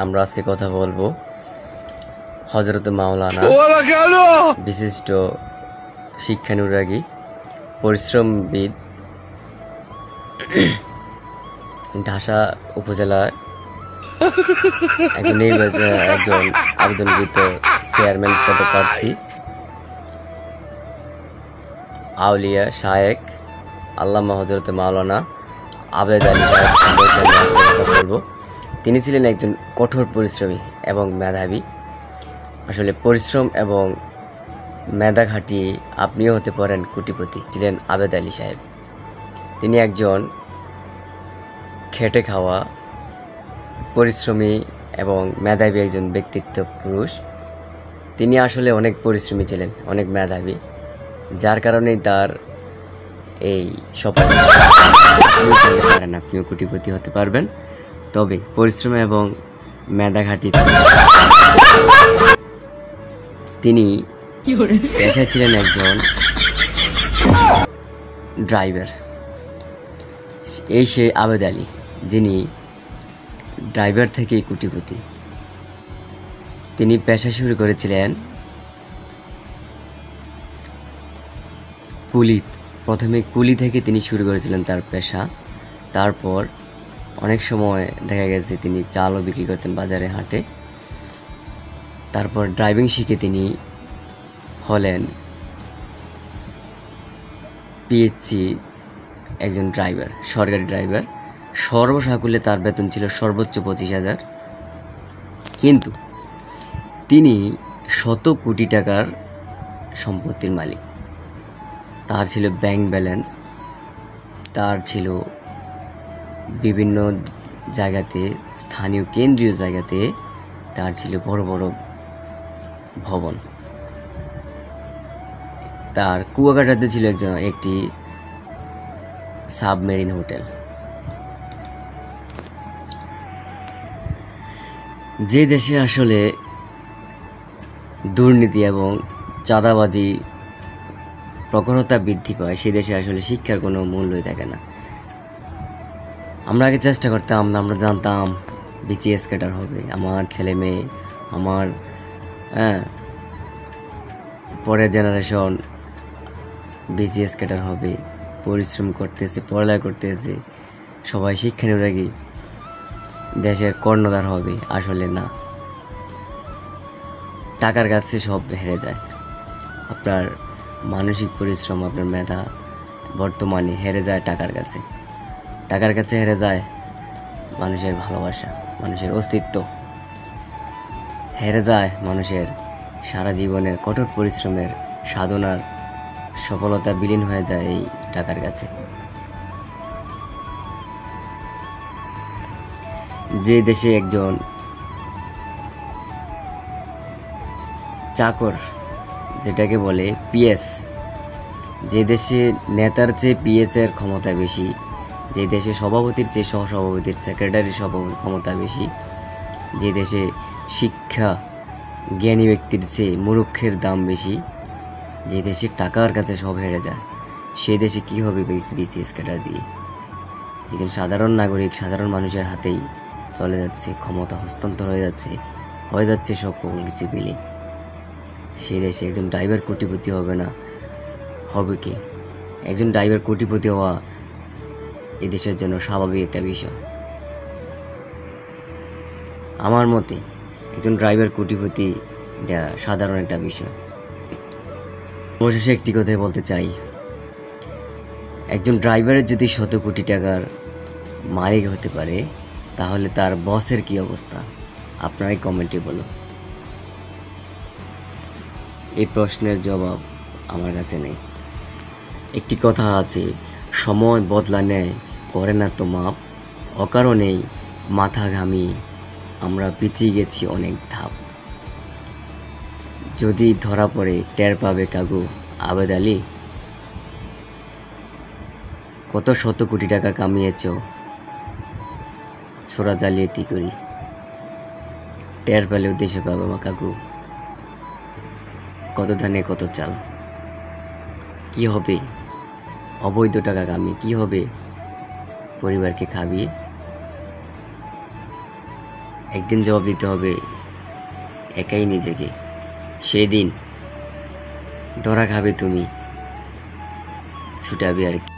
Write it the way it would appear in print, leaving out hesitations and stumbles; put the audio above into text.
আমরা আজকে কথা বলবো হযরত মাওলানা বিশিষ্ট শিক্ষানুরাগী পরিশ্রমবিদ ঢাকা উপজেলার একজন আবেদনকৃত চেয়ারম্যান পদপ্রার্থী আউলিয়া শায়েখ আল্লামা হযরত মাওলানা আবেদ আলী সাহেব সম্পর্কে কথা বলবো। তিনি ছিলেন একজন কঠোর পরিশ্রমী এবং মেধাবী। আসলে পরিশ্রম এবং মেধা খাটিয়ে আপনিও হতে পারেন কোটিপতি। ছিলেন আবেদ আলী সাহেব। তিনি একজন খেটে খাওয়া পরিশ্রমী এবং মেধাবী একজন ব্যক্তিত্ব পুরুষ। তিনি আসলে অনেক পরিশ্রমী ছিলেন, অনেক মেধাবী, যার কারণেই তার এই স্বপ্ন পারেন আপনিও কোটিপতি হতে পারবেন, তবে পরিশ্রম এবং মেধা খাটিয়ে। তিনি পেশায় ছিলেন একজন ড্রাইভার। এই সে আবেদ আলী, যিনি ড্রাইভার থেকেই কোটিপতি। তিনি পেশা শুরু করেছিলেন কুলি। প্রথমে কুলি থেকে তিনি শুরু করেছিলেন তার পেশা। তারপর অনেক সময় দেখা গেছে তিনি চালও বিক্রি করতেন বাজারে হাটে। তারপর ড্রাইভিং শিখে তিনি হলেন পিএইচসি একজন ড্রাইভার, সরকারি ড্রাইভার। সর্বসাকুল্যে তার বেতন ছিল সর্বোচ্চ 25,000। কিন্তু তিনি শত কোটি টাকার সম্পত্তির মালিক। তার ছিল ব্যাংক ব্যালেন্স, তার ছিল বিভিন্ন জায়গাতে, স্থানীয় কেন্দ্রীয় জায়গাতে তার ছিল বড় বড় ভবন। তার কুয়াকাটাতে ছিল একটি সাবমেরিন হোটেল। যে দেশে আসলে দুর্নীতি এবং চাঁদাবাজি প্রখরতা বৃদ্ধি পায়, সে দেশে আসলে শিক্ষার কোনো মূল্যই থাকে না। আমরা আগে চেষ্টা করতাম, আমরা জানতাম বিসিএস ক্যাডার হবে আমার ছেলে মেয়ে, আমার পরের জেনারেশন বিসিএস ক্যাডার হবে, পরিশ্রম করতেছে, পড়ালেখা করতেছে, সবাই শিক্ষানুরাগী, দেশের কর্ণধার হবে। আসলে না, টাকার কাছে সব হেরে যায়। আপনার মানসিক পরিশ্রম, আপনার মেধা বর্তমানে হেরে যায় টাকার কাছে। টাকার কাছে হেরে যায় মানুষের ভালোবাসা, মানুষের অস্তিত্ব, হেরে যায় মানুষের সারা জীবনের কঠোর পরিশ্রমের সাধনার সফলতা বিলীন হয়ে যায় এই টাকার কাছে। যে দেশে একজন চাকর, যেটাকে বলে পিএস, যে দেশে নেতার চেয়ে পিএস এর ক্ষমতা বেশি, যে দেশে সভাপতির চেয়ে সহসভাপতির, সেক্রেটারির ক্ষমতা বেশি, যে দেশে শিক্ষা জ্ঞানী ব্যক্তির চেয়ে মূর্খের দাম বেশি, যে দেশে টাকার কাছে সব হেরে যায়, সেই দেশে কী হবে বিসিএস ক্যাডার দিয়ে? একজন সাধারণ নাগরিক, সাধারণ মানুষের হাতেই চলে যাচ্ছে, ক্ষমতা হস্তান্তর হয়ে যাচ্ছে সকল কিছু বিলীন। সেই দেশে একজন ড্রাইভার কোটিপতি হবে না, হবে কি? একজন ড্রাইভার কোটিপতি হওয়া এই দেশের জন্য স্বাভাবিক একটা বিষয়। আমার মতে একজন ড্রাইভার কোটিপতি এটা সাধারণ একটা বিষয়। অবশেষে একটি কথাই বলতে চাই, একজন ড্রাইভারের যদি 100 কোটি টাকার মালিক হতে পারে, তাহলে তার বসের কি অবস্থা? আপনারাই কমেন্টে বলুন। এই প্রশ্নের জবাব আমার কাছে নেই। একটি কথা আছে, সময় বদলা নেয়, করে না তো মাপ, অকারণেই মাথা ঘামি, আমরা পিছিয়ে গেছি অনেক ধাপ। যদি ধরা পড়ে টের পাবে কাগু আবেদ আলী, কত শত কোটি টাকা কামিয়েছ ছোড়া জালিয়াতি করি, টের পেলে উদ্দেশ্য পাবে মা কাকু, কত ধানে কত চাল। কি হবে অবৈধ টাকা কামিয়ে? কি হবে পরিবারকে খাবিয়ে? একদিন জবাব দিতে হবে একাই নিজেকে। সেই দিন ধরা খাবে তুমি, ছুটাবে আর কি।